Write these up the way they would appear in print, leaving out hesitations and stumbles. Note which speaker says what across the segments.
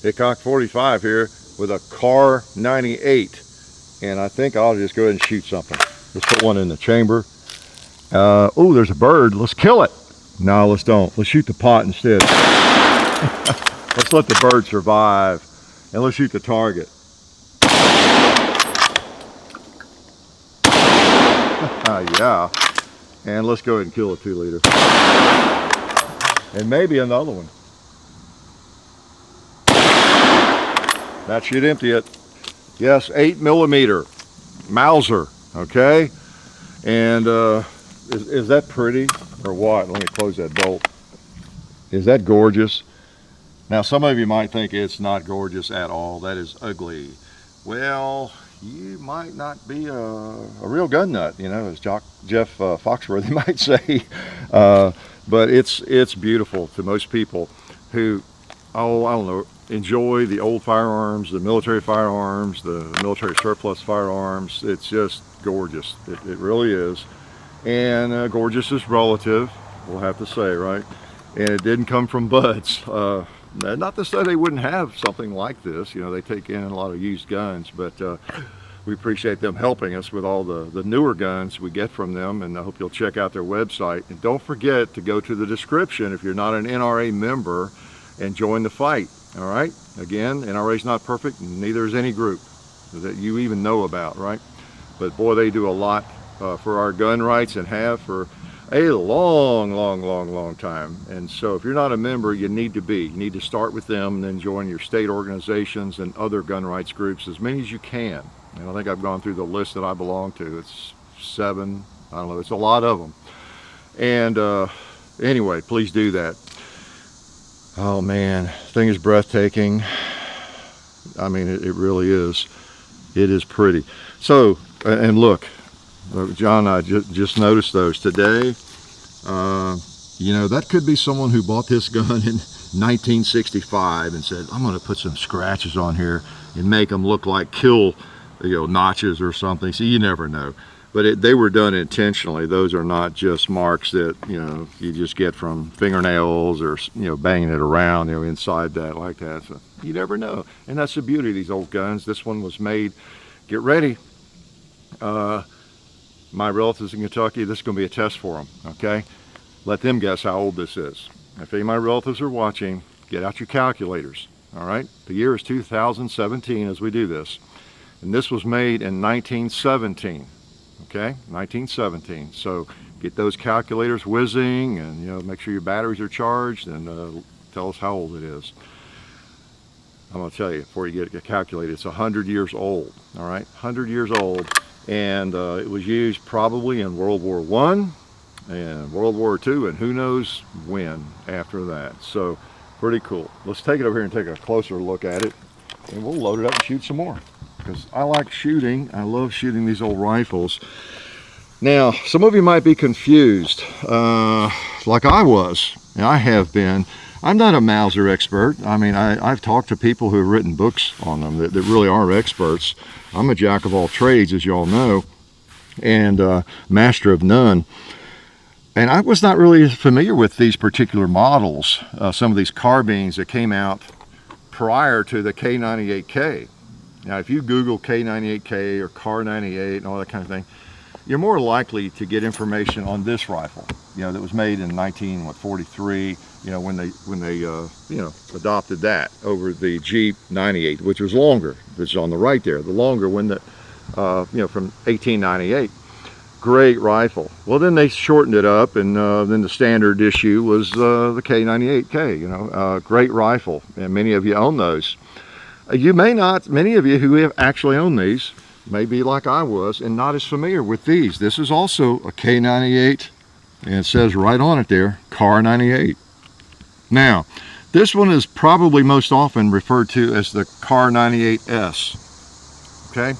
Speaker 1: Hickok 45 here with a KAR98, and I think I'll just go ahead and shoot something. Let's put one in the chamber. Oh, there's a bird. Let's kill it. No, let's don't. Let's shoot the pot instead. Let's let the bird survive, and let's shoot the target. Yeah, and let's go ahead and kill a 2-liter, and maybe another one. That should empty it. Yes, 8mm Mauser. Okay, and is that pretty or what? Let me close that bolt. Is that gorgeous? Now, some of you might think it's not gorgeous at all. That is ugly. Well, you might not be a real gun nut, you know, as Jeff Foxworthy might say. But it's beautiful to most people who, oh, I don't know, enjoy the old firearms, the military surplus firearms. It's just gorgeous. It really is. And gorgeous is relative, we'll have to say, right? And it didn't come from buds. Not to say they wouldn't have something like this. You know, they take in a lot of used guns, but we appreciate them helping us with all the newer guns we get from them, and I hope you'll check out their website. And don't forget to go to the description if you're not an NRA member and join the fight. All right, again, NRA is not perfect, neither is any group that you even know about, right? But boy, they do a lot for our gun rights, and have for a long time. And so if you're not a member, you need to be. You need to start with them and then join your state organizations and other gun rights groups, as many as you can. And I think I've gone through the list that I belong to. It's 7, I don't know, it's a lot of them. And anyway, please do that. Oh man, thing is breathtaking. I mean, it really is. It is pretty. So, and look, John, I just noticed those today. You know, that could be someone who bought this gun in 1965 and said, I'm going to put some scratches on here and make them look like kill, you know, notches or something. So you never know. But they were done intentionally. Those are not just marks that, you know, you just get from fingernails or, you know, banging it around, you know, inside that like that. So you never know. And that's the beauty of these old guns. This one was made, get ready. My relatives in Kentucky, this is going to be a test for them, okay? Let them guess how old this is. If any of my relatives are watching, get out your calculators, all right? The year is 2017 as we do this. And this was made in 1917, okay? 1917. So get those calculators whizzing, and, you know, make sure your batteries are charged, and tell us how old it is. I'm going to tell you, before you get calculated, it's 100 years old, all right? 100 years old. And it was used probably in World War I and World War II, and who knows when after that. So pretty cool. Let's take it over here and take a closer look at it, and we'll load it up and shoot some more, because I like shooting. I love shooting these old rifles. Now, some of you might be confused, like I was, and I have been. I'm not a Mauser expert. I mean, I've talked to people who have written books on them that really are experts. I'm a jack of all trades, as you all know, and master of none. And I was not really familiar with these particular models, some of these carbines that came out prior to the K98K. Now, if you Google K98K or KAR98 and all that kind of thing, you're more likely to get information on this rifle, you know, that was made in 1943, you know, when they you know, adopted that over the G98, which was longer, which is on the right there, the longer one that, you know, from 1898. Great rifle. Well, then they shortened it up, and then the standard issue was the K98K, you know, great rifle, and many of you own those. You may not, many of you who have actually owned these, may be like I was and not as familiar with these. This is also a K98, and it says right on it there, KAR98. Now, this one is probably most often referred to as the KAR98S, okay?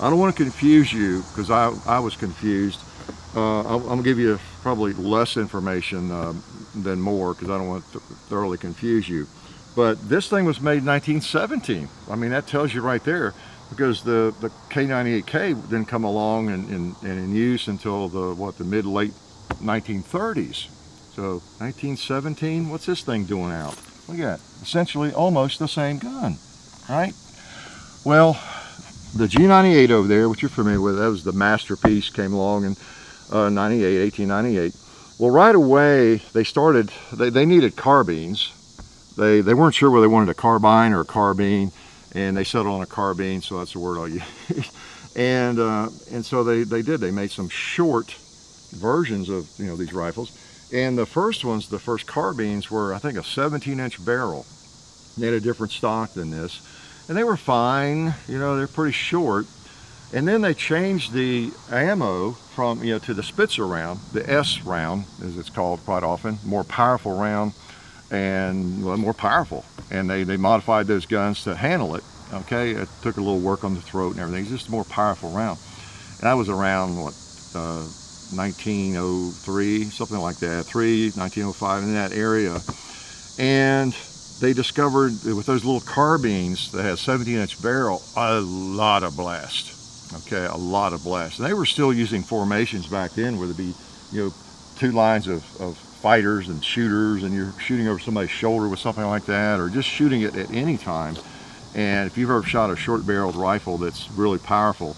Speaker 1: I don't want to confuse you, because I was confused. I'm going to give you probably less information than more, because I don't want to thoroughly confuse you. But this thing was made in 1917. I mean, that tells you right there, because the K98K didn't come along and in use until the mid-late 1930s. So 1917, what's this thing doing out? Look at that. Essentially almost the same gun, right? Well, the G98 over there, which you're familiar with, that was the masterpiece, came along in 1898. Well, right away, they needed carbines. They weren't sure whether they wanted a carbine or a carbine, and they settled on a carbine, so that's the word I'll use. And so they made some short versions of, you know, these rifles. And the first ones, the first carbines were, I think, a 17-inch barrel. They had a different stock than this. And they were fine, you know, they're pretty short. And then they changed the ammo from, you know, to the Spitzer round, the S round, as it's called quite often, more powerful round and, well, more powerful. And they modified those guns to handle it, okay? It took a little work on the throat and everything. It's just a more powerful round. And that was around, what, 1903, something like that, 1905, in that area. And they discovered with those little carbines that had 17-inch barrel, a lot of blast. Okay, a lot of blast. And they were still using formations back then where there'd be, you know, two lines of fighters and shooters, and you're shooting over somebody's shoulder with something like that, or just shooting it at any time. And if you've ever shot a short-barreled rifle that's really powerful,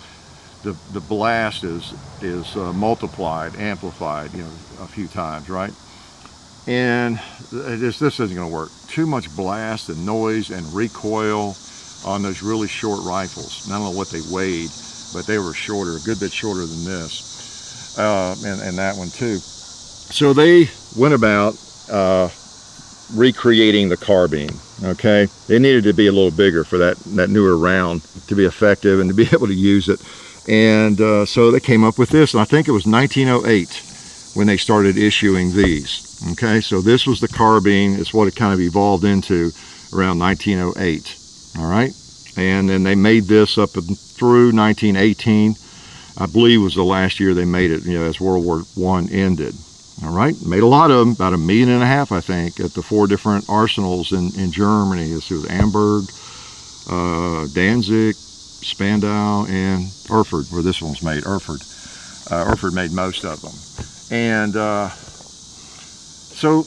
Speaker 1: the blast is multiplied, amplified, you know, a few times, right? And this isn't going to work. Too much blast and noise and recoil on those really short rifles. And I don't know what they weighed, but they were shorter, a good bit shorter than this, and that one too. So they went about recreating the carbine. Okay, they needed to be a little bigger for that newer round to be effective and to be able to use it. And so they came up with this, and I think it was 1908 when they started issuing these. Okay, so this was the carbine. It's what it kind of evolved into around 1908. All right, and then they made this up through 1918. I believe was the last year they made it, you know, as World War I ended. All right, made a lot of them, about 1.5 million, I think, at the 4 different arsenals in Germany. This was Amberg, Danzig, Spandau, and Erfurt, where this one's made, Erfurt. Erfurt made most of them. And so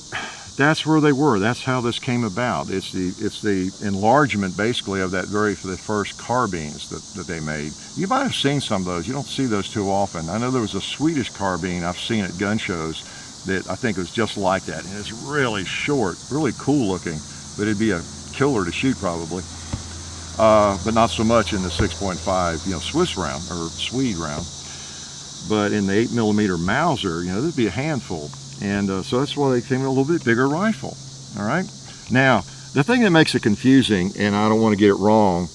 Speaker 1: that's where they were. That's how this came about. It's the enlargement, basically, of the first carbines that they made. You might have seen some of those. You don't see those too often. I know there was a Swedish carbine I've seen at gun shows that I think was just like that. And it's really short, really cool looking, but it'd be a killer to shoot probably. But not so much in the 6.5, you know, Swiss round or Swede round. But in the 8mm Mauser, you know, there'd be a handful. And so that's why they came with a little bit bigger rifle. All right. Now, the thing that makes it confusing, and I don't want to get it wrong,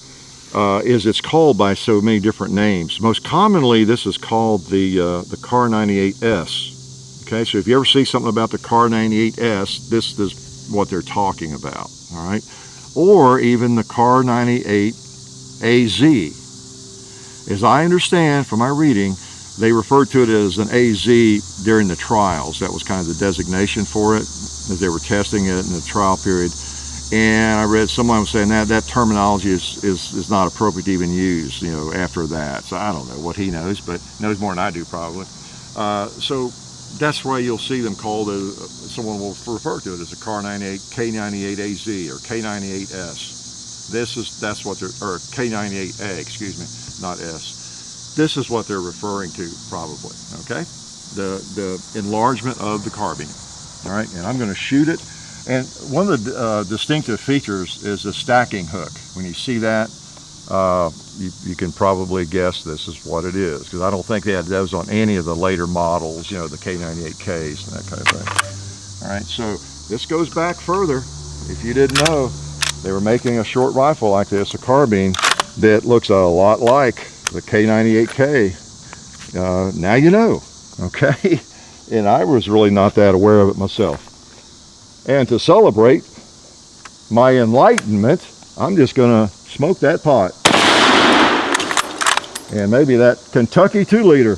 Speaker 1: is it's called by so many different names. Most commonly, this is called the KAR98S. Okay, so if you ever see something about the KAR98S, this is what they're talking about. All right, or even the KAR98AZ. As I understand from my reading, they referred to it as an AZ during the trials. That was kind of the designation for it as they were testing it in the trial period. And I read someone was saying that terminology is not appropriate to even use, you know, after that. So I don't know what he knows, but knows more than I do probably. So that's why you'll see them called, someone will refer to it as a KAR98, K98AZ or K98S. That's what they're, or K98A, excuse me, not S. This is what they're referring to probably, okay? The enlargement of the carbine, all right? And I'm gonna shoot it. And one of the distinctive features is the stacking hook. When you see that, you can probably guess this is what it is, because I don't think they had those on any of the later models, you know, the K98Ks and that kind of thing. All right, so this goes back further. If you didn't know, they were making a short rifle like this, a carbine, that looks a lot like the K98K. Now you know, okay? And I was really not that aware of it myself. And to celebrate my enlightenment, I'm just gonna smoke that pot. And maybe that Kentucky 2-liter.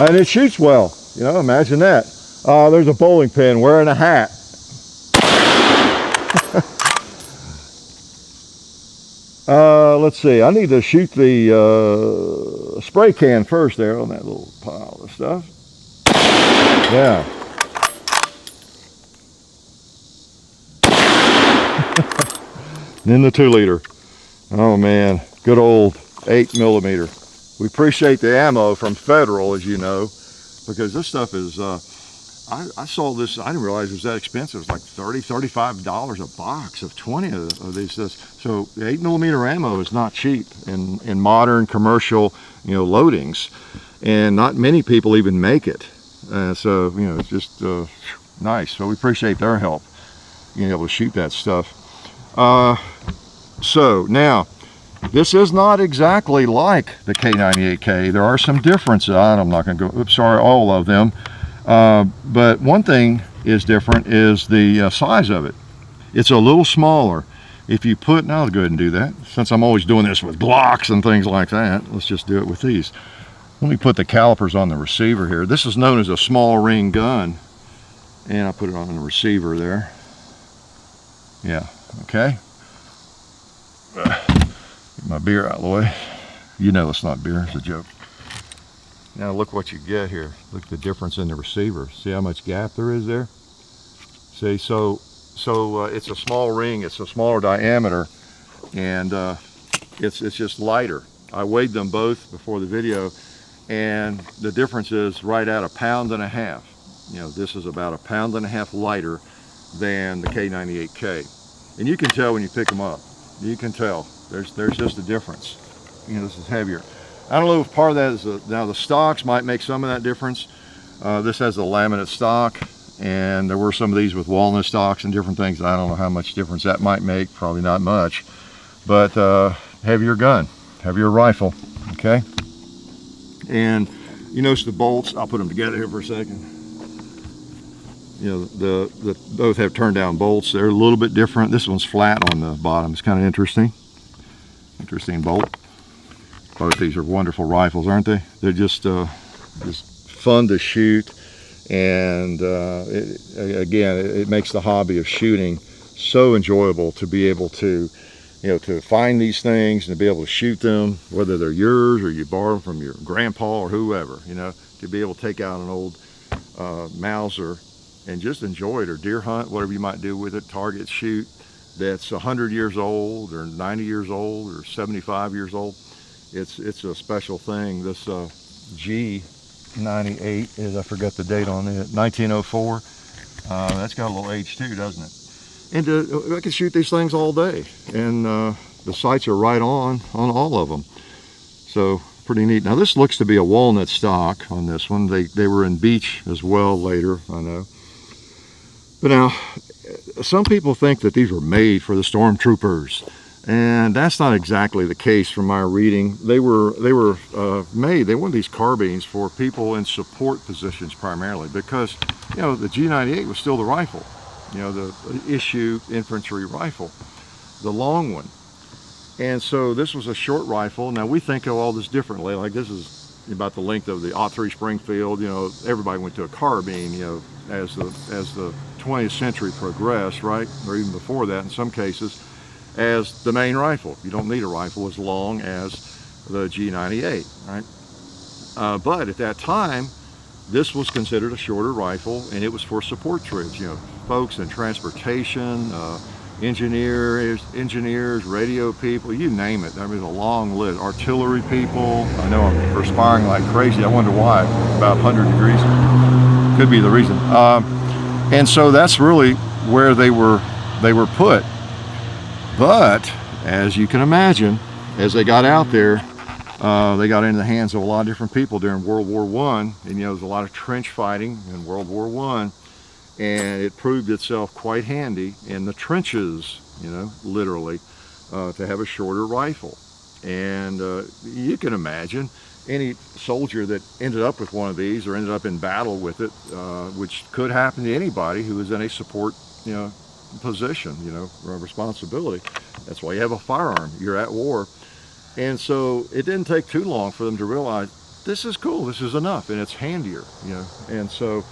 Speaker 1: And it shoots well, you know, imagine that. There's a bowling pin wearing a hat. Let's see, I need to shoot the spray can first there on that little pile of stuff. Yeah. And then the 2-liter. Oh man, good old 8mm. We appreciate the ammo from Federal, as you know, because this stuff is, I saw this, I didn't realize it was that expensive. It was like $30, $35 a box of 20 of these. So the 8mm ammo is not cheap in modern commercial, loadings. And not many people even make it. So, it's just nice. So we appreciate their help, being able to shoot that stuff. So now, this is not exactly like the K98K. There are some differences. I'm not going to go, oops, sorry, all of them. But one thing is different is the size of it. It's a little smaller. If you put, now I'll go ahead and do that. Since I'm always doing this with Glocks and things like that, let's just do it with these. Let me put the calipers on the receiver here. This is known as a small ring gun. And I'll put it on the receiver there. Yeah, okay. Get my beer out of the way. You know it's not beer, it's a joke. Now look what you get here. Look at the difference in the receiver. See how much gap there is there? See, so it's a small ring, it's a smaller diameter, and it's just lighter. I weighed them both before the video, and the difference is right at 1.5 pounds. This is about 1.5 pounds lighter than the K98K. And you can tell when you pick them up. You can tell. There's just a difference. This is heavier. I don't know if part of that is now the stocks might make some of that difference. This has a laminate stock, and there were some of these with walnut stocks and different things. I don't know how much difference that might make. Probably not much. But heavier gun, heavier rifle. Okay. And you notice the bolts. I'll put them together here for a second. The both have turned down bolts. They're a little bit different. This one's flat on the bottom. It's kind of interesting. Interesting bolt. Both these are wonderful rifles, aren't they? They're just fun to shoot, and again, it makes the hobby of shooting so enjoyable to be able to, to find these things and to be able to shoot them, whether they're yours or you borrow them from your grandpa or whoever. To be able to take out an old Mauser and just enjoy it, or deer hunt, whatever you might do with it, target shoot, that's 100 years old or 90 years old or 75 years old. It's a special thing. This G98 is, I forgot the date on it, 1904. That's got a little age too, doesn't it? And I can shoot these things all day, and the sights are right on all of them. So pretty neat. Now this looks to be a walnut stock on this one. They were in beech as well later, I know. But now, some people think that these were made for the stormtroopers, and that's not exactly the case from my reading. They were made. They wanted these carbines for people in support positions primarily, because the G98 was still the rifle, the issue infantry rifle, the long one. And so this was a short rifle. Now we think of all this differently. Like this is about the length of the .03 Springfield. Everybody went to a carbine. As the 20th century progressed, right, or even before that in some cases, as the main rifle. You don't need a rifle as long as the G98, right? But at that time, this was considered a shorter rifle, and it was for support troops, folks in transportation, engineers, radio people, you name it. I mean, a long list. Artillery people. I know I'm perspiring like crazy. I wonder why. It's about 100 degrees. Could be the reason. And so that's really where they were put. But as you can imagine, as they got out there, they got into the hands of a lot of different people during World War I. And there was a lot of trench fighting in World War I, and it proved itself quite handy in the trenches, literally, to have a shorter rifle. And you can imagine any soldier that ended up with one of these or ended up in battle with it, which could happen to anybody who is in a support, position, or responsibility. That's why you have a firearm. You're at war. And so it didn't take too long for them to realize this is cool, this is enough, and it's handier, And so,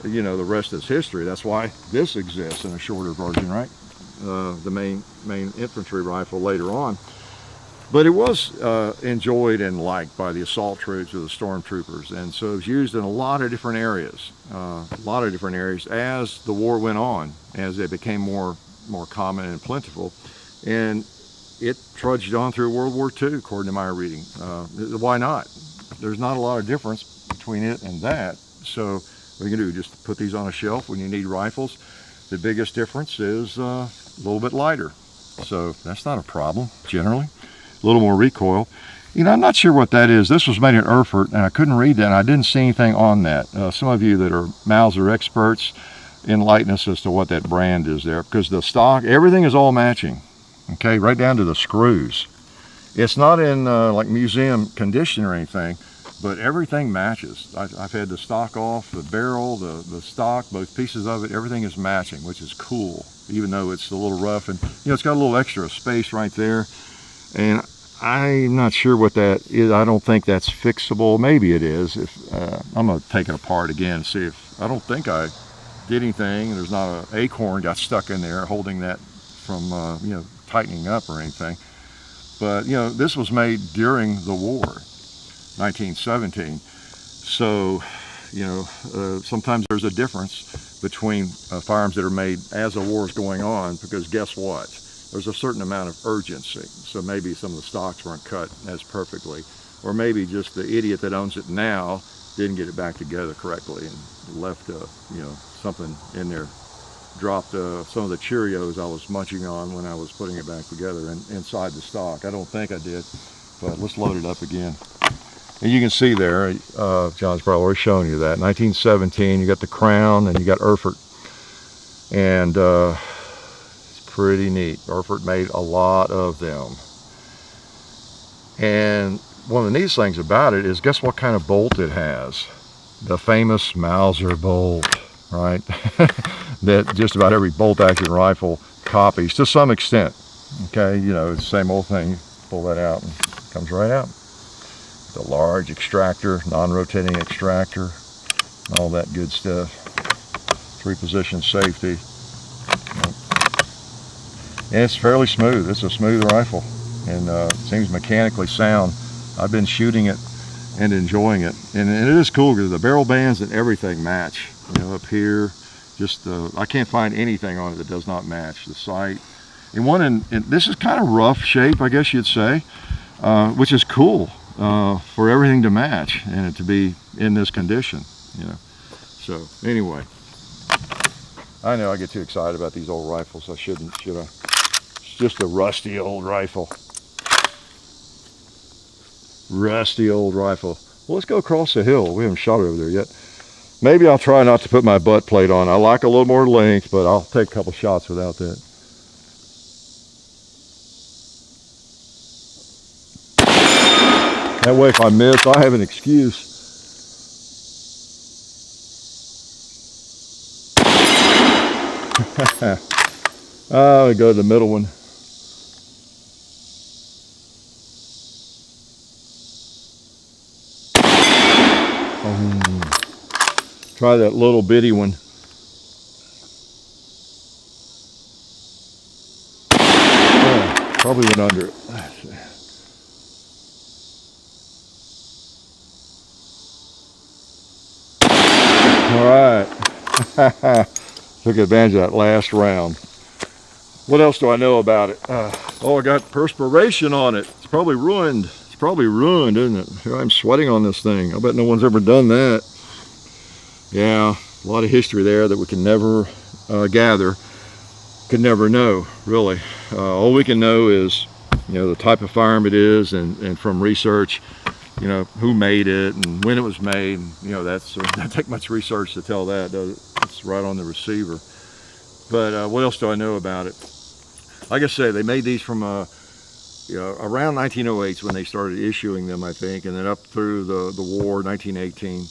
Speaker 1: the rest is history. That's why this exists in a shorter version, right? The main infantry rifle later on. But it was enjoyed and liked by the assault troops or the stormtroopers, and so it was used in a lot of different areas, as the war went on, as they became more common and plentiful. And it trudged on through World War II, according to my reading. Why not? There's not a lot of difference between it and that. So what you can do, just put these on a shelf when you need rifles. The biggest difference is a little bit lighter. So that's not a problem, generally. A little more recoil. You know, I'm not sure what that is. This was made in Erfurt, and I couldn't read that, and I didn't see anything on that. Some of you that are Mauser experts, enlighten us as to what that brand is there, because the stock, everything is all matching, okay, right down to the screws. It's not in like museum condition or anything, but everything matches. I've had the stock off, the barrel, the stock, both pieces of it, everything is matching, which is cool, even though it's a little rough. And, you know, it's got a little extra space right there. And I'm not sure what that is. I don't think that's fixable. Maybe it is. I'm going to take it apart again and see if, I don't think I did anything. There's not an acorn got stuck in there holding that from, you know, tightening up or anything. But, you know, this was made during the war, 1917. So, you know, sometimes there's a difference between firearms that are made as the war is going on, because guess what? There's a certain amount of urgency. So maybe some of the stocks weren't cut as perfectly, or maybe just the idiot that owns it now didn't get it back together correctly and left, you know, something in there. Dropped some of the Cheerios I was munching on when I was putting it back together inside the stock. I don't think I did, but let's load it up again. And you can see there, John's probably already shown you that. 1917, you got the Crown and you got Erfurt. And it's pretty neat. Erfurt made a lot of them. And one of the neatest things about it is, guess what kind of bolt it has? The famous Mauser bolt, right? That just about every bolt action rifle copies to some extent. Okay, you know, it's the same old thing. You pull that out and it comes right out. The large extractor, non-rotating extractor, all that good stuff. 3-position safety. And it's fairly smooth. It's a smooth rifle, and it seems mechanically sound. I've been shooting it and enjoying it, and it is cool because the barrel bands and everything match. You know, up here, just I can't find anything on it that does not match. The sight, and this is kind of rough shape, I guess you'd say, which is cool for everything to match and it to be in this condition. You know, so anyway, I know I get too excited about these old rifles. I shouldn't, should I? It's just a rusty old rifle. Rusty old rifle. Well, let's go across the hill. We haven't shot it over there yet. Maybe I'll try not to put my butt plate on. I like a little more length, but I'll take a couple shots without that. That way if I miss, I have an excuse. I'll go to the middle one. Try that little bitty one. Oh, probably went under it. All right. Took advantage of that last round. What else do I know about it? Oh, I got perspiration on it. It's probably ruined. It's probably ruined, isn't it? Here I'm sweating on this thing. I bet no one's ever done that. Yeah, a lot of history there that we can never gather, can never know, really. All we can know is, you know, the type of firearm it is, and from research, you know, who made it and when it was made. You know, that doesn't take much research to tell that, does it? It's right on the receiver. But what else do I know about it? Like I said, they made these from you know, around 1908 when they started issuing them, I think, and then up through the war, 1918.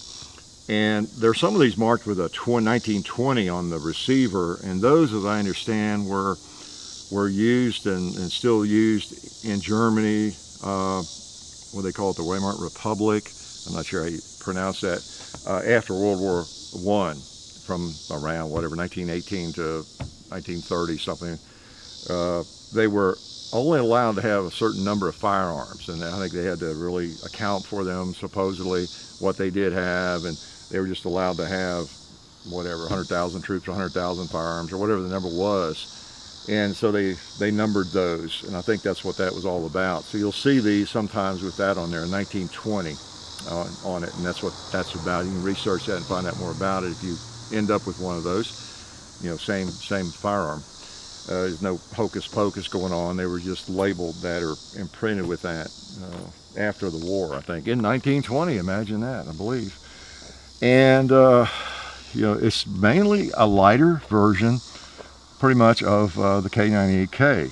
Speaker 1: And there's some of these marked with a 1920 on the receiver, and those, as I understand, were used and still used in Germany. What they call it, the Weimar Republic. I'm not sure how you pronounce that. After World War I, from around whatever 1918 to 1930 something, they were only allowed to have a certain number of firearms, and I think they had to really account for them, supposedly, what they did have, and they were just allowed to have whatever, 100,000 troops or 100,000 firearms or whatever the number was. And so they numbered those, and I think that's what that was all about. So you'll see these sometimes with that on there, 1920 on it, and that's what that's about. You can research that and find out more about it if you end up with one of those. You know, same firearm. There's no hocus pocus going on. They were just labeled that or imprinted with that after the war, I think, in 1920. Imagine that, I believe. And you know, it's mainly a lighter version, pretty much, of the K98K,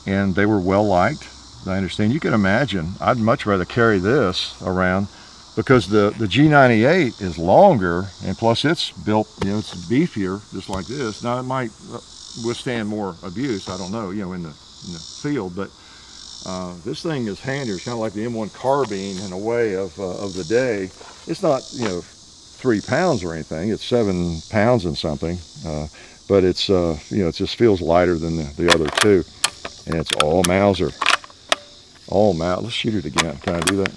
Speaker 1: and they were well liked. I understand. You can imagine, I'd much rather carry this around because the G98 is longer, and plus it's built, you know, it's beefier, just like this. Now it might withstand more abuse, I don't know, you know, in the field, but this thing is handier. It's kind of like the M1 carbine in a way of the day. It's not, you know, 3 pounds or anything. It's 7 pounds and something, but it's you know, it just feels lighter than the other two, and it's all Mauser. All Mauser. Let's shoot it again. Can I do that?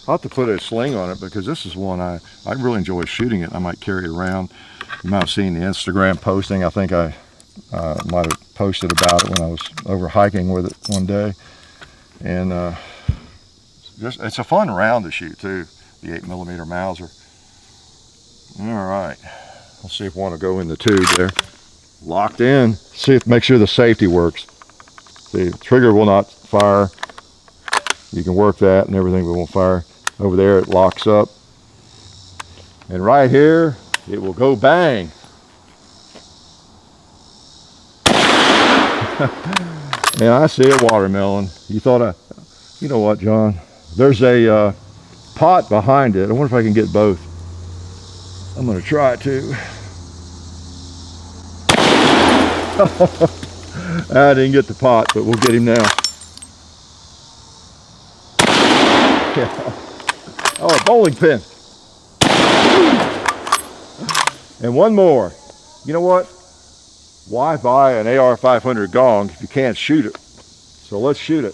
Speaker 1: I'll have to put a sling on it because this is one I really enjoy shooting it. I might carry it around. You might have seen the Instagram posting. I think I might have posted about it when I was over hiking with it one day, and just it's a fun round to shoot too. The 8mm Mauser. All right, let's see if I want to go in the tube there. Locked in. See if make sure the safety works. See, the trigger will not fire. You can work that and everything, but won't fire. Over there it locks up. And right here, it will go bang. And I see a watermelon. You thought you know what, John? There's a pot behind it. I wonder if I can get both. I'm gonna try it too. I didn't get the pot, but we'll get him now. Oh, a bowling pin. And one more. You know what? Why buy an AR-500 gong if you can't shoot it? So let's shoot it.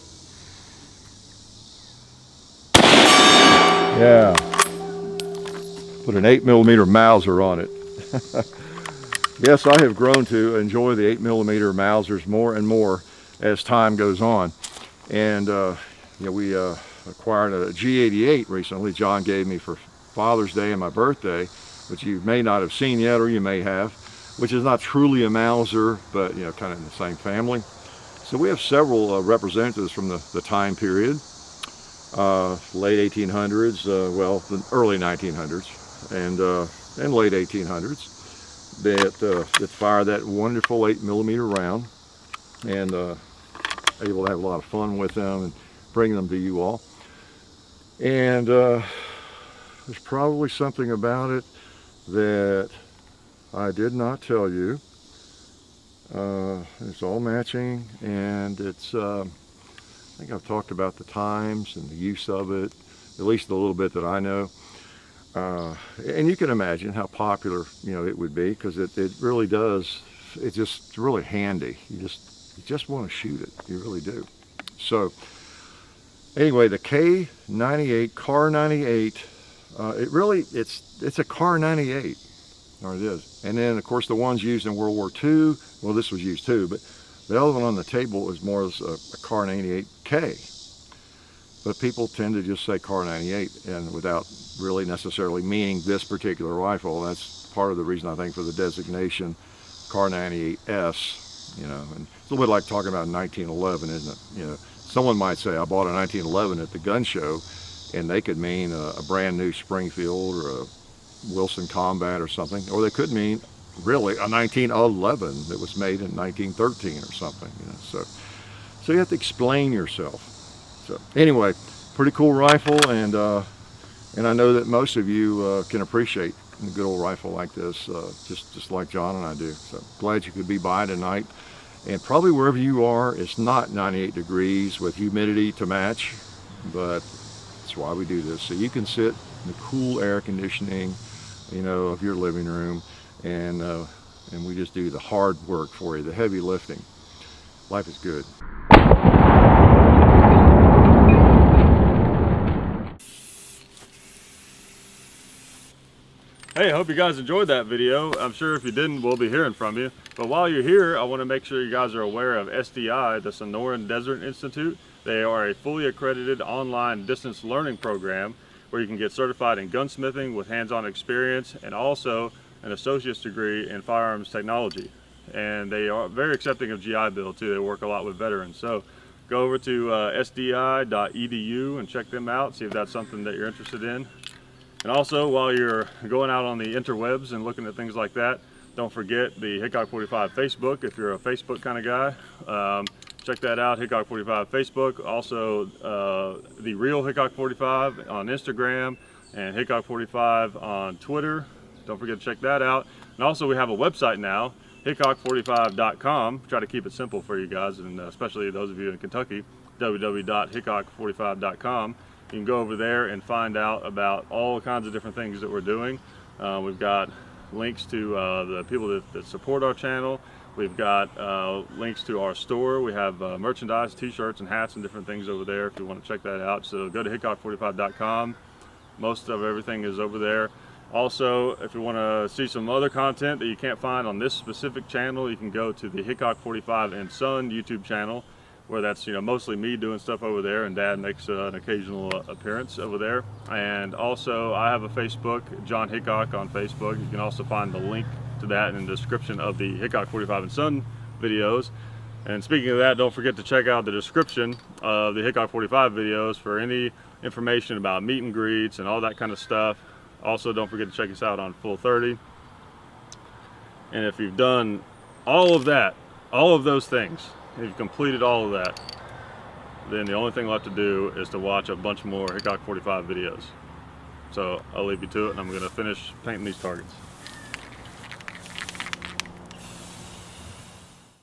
Speaker 1: Yeah. Put an 8mm Mauser on it. Yes, I have grown to enjoy the 8mm Mausers more and more as time goes on. And you know, we acquired a G98 recently. John gave me for Father's Day and my birthday, which you may not have seen yet, or you may have, which is not truly a Mauser, but you know, kind of in the same family. So we have several representatives from the time period, late 1800s, well, the early 1900s, and late 1800s, that fire that wonderful 8mm round, and able to have a lot of fun with them and bring them to you all. And there's probably something about it that I did not tell you. It's all matching, and it's I think I've talked about the times and the use of it, at least a little bit that I know. And you can imagine how popular, you know, it would be, because it really does. It's just really handy. You just want to shoot it. You really do. So anyway, the K98, KAR98, it's a KAR98, or it is. And then of course the ones used in World War II, well, this was used too, but the other one on the table is more as a KAR98K. But people tend to just say KAR98, and without really necessarily meaning this particular rifle. That's part of the reason, I think, for the designation KAR98S, you know. And it's a little bit like talking about 1911, isn't it? You know, someone might say, I bought a 1911 at the gun show, and they could mean a brand new Springfield or a Wilson Combat or something, or they could mean really a 1911 that was made in 1913 or something, you know. So you have to explain yourself. So anyway, pretty cool rifle, and I know that most of you can appreciate a good old rifle like this, just like John and I do. So glad you could be by tonight. And probably wherever you are, it's not 98 degrees with humidity to match, but that's why we do this. So you can sit in the cool air conditioning, you know, of your living room, and we just do the hard work for you, the heavy lifting. Life is good.
Speaker 2: Hey, I hope you guys enjoyed that video. I'm sure if you didn't, we'll be hearing from you. But while you're here, I want to make sure you guys are aware of SDI, the Sonoran Desert Institute. They are a fully accredited online distance learning program where you can get certified in gunsmithing with hands-on experience and also an associate's degree in firearms technology. And they are very accepting of GI Bill too. They work a lot with veterans. So go over to sdi.edu and check them out, see if that's something that you're interested in. And also, while you're going out on the interwebs and looking at things like that, don't forget the Hickok 45 Facebook if you're a Facebook kind of guy. Check that out, Hickok 45 Facebook. Also, the real Hickok 45 on Instagram and Hickok 45 on Twitter. Don't forget to check that out. And also, we have a website now, Hickok45.com. Try to keep it simple for you guys, and especially those of you in Kentucky, www.hickok45.com. You can go over there and find out about all kinds of different things that we're doing. We've got links to the people that support our channel. We've got links to our store. We have merchandise, t-shirts and hats and different things over there if you want to check that out. So go to hickok45.com. Most of everything is over there. Also, if you want to see some other content that you can't find on this specific channel, you can go to the Hickok 45 and Son YouTube channel, where that's mostly me doing stuff over there, and Dad makes an occasional appearance over there. And also I have a Facebook, John Hickok on Facebook. You can also find the link to that in the description of the Hickok 45 and Son videos. And speaking of that, don't forget to check out the description of the Hickok 45 videos for any information about meet and greets and all that kind of stuff. Also, don't forget to check us out on Full 30. And if you've done all of that, all of those things, if you've completed all of that, then the only thing left to do is to watch a bunch more Hickok 45 videos. So I'll leave you to it, and I'm going to finish painting these targets.